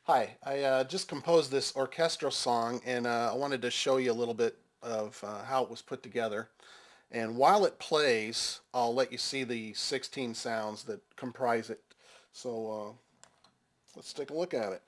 Hi, I just composed this orchestral song and I wanted to show you a little bit of how it was put together. And while it plays, I'll let you see the 16 sounds that comprise it. So let's take a look at it.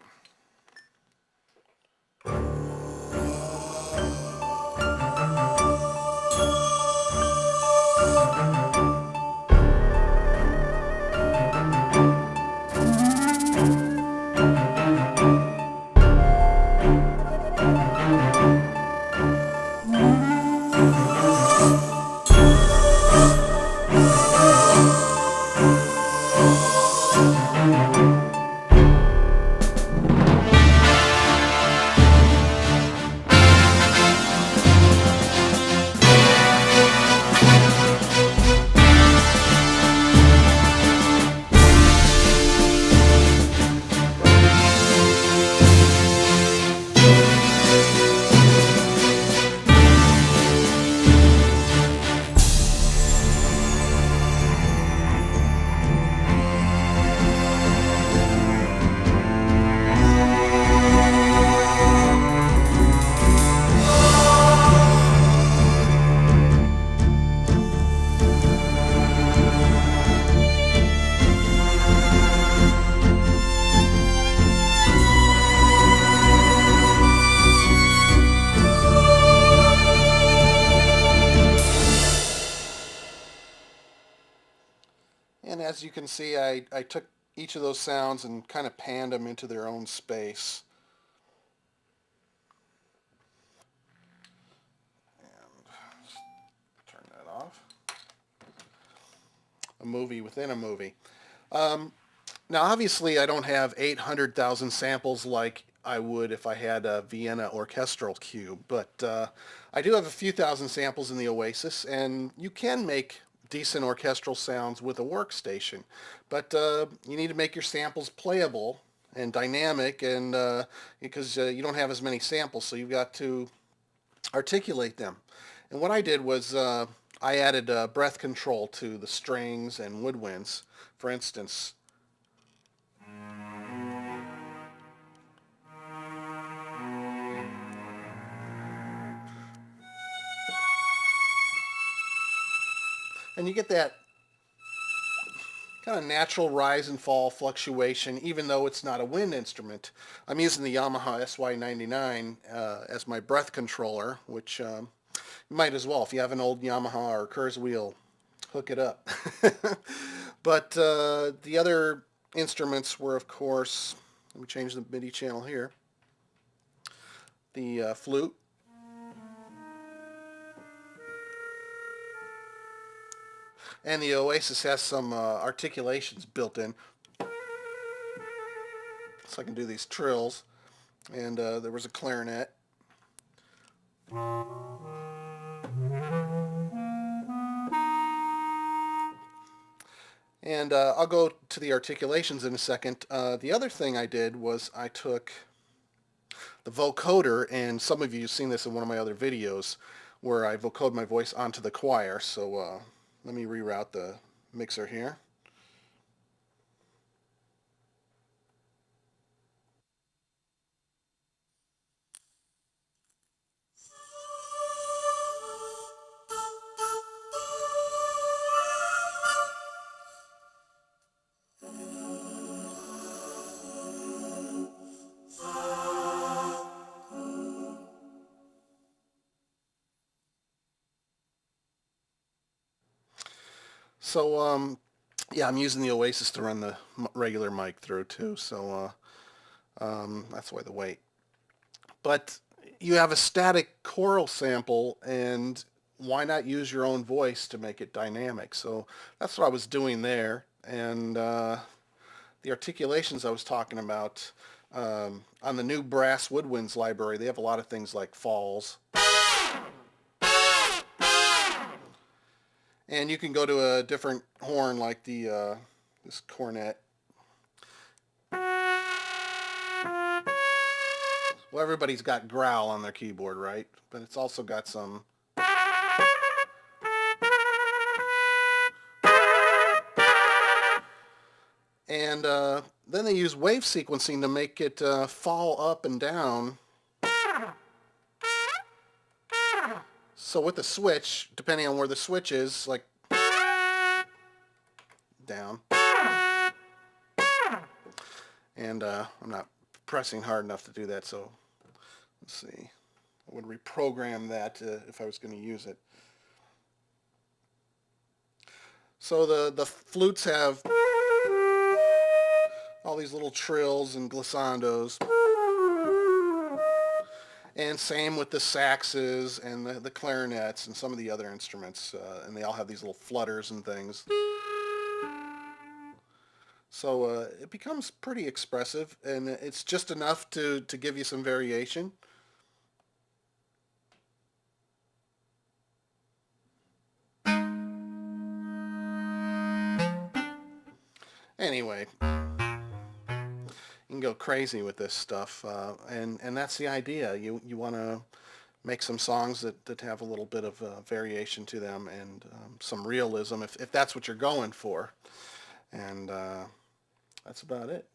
And as you can see, I took each of those sounds and kind of panned them into their own space. And turn that off. A movie within a movie. Um, Now, obviously, I don't have 800,000 samples like I would if I had a Vienna orchestral cube, but I do have a few thousand samples in the OASYS, and you can make decent orchestral sounds with a workstation, but you need to make your samples playable and dynamic, and because you don't have as many samples, so you've got to articulate them. And what I did was I added breath control to the strings and woodwinds, for instance. And you get that kind of natural rise and fall fluctuation, even though it's not a wind instrument. I'm using the Yamaha SY99 as my breath controller, which you might as well. If you have an old Yamaha or Kurzweil, hook it up. But the other instruments were, of course, let me change the MIDI channel here, the flute, and the OASYS has some articulations built in, so I can do these trills. And there was a clarinet. And I'll go to the articulations in a second. The other thing I did was I took the vocoder, and some of you have seen this in one of my other videos, where I vocode my voice onto the choir. So let me reroute the mixer here. So yeah, I'm using the OASYS to run the regular mic through too. So that's why the weight. But you have a static choral sample, and why not use your own voice to make it dynamic? So that's what I was doing there. And the articulations I was talking about, on the new brass woodwinds library, they have a lot of things like falls. And you can go to a different horn like the this cornet. Well, everybody's got growl on their keyboard, right? But it's also got some. And then they use wave sequencing to make it fall up and down. So with the switch, depending on where the switch is, like down. And I'm not pressing hard enough to do that, so let's see. I would reprogram that if I was going to use it. So the flutes have all these little trills and glissandos. And same with the saxes and the clarinets and some of the other instruments. And they all have these little flutters and things. So it becomes pretty expressive, and it's just enough to give you some variation. Anyway, you can go crazy with this stuff, and that's the idea. You want to make some songs that have a little bit of variation to them and some realism, if that's what you're going for. And that's about it.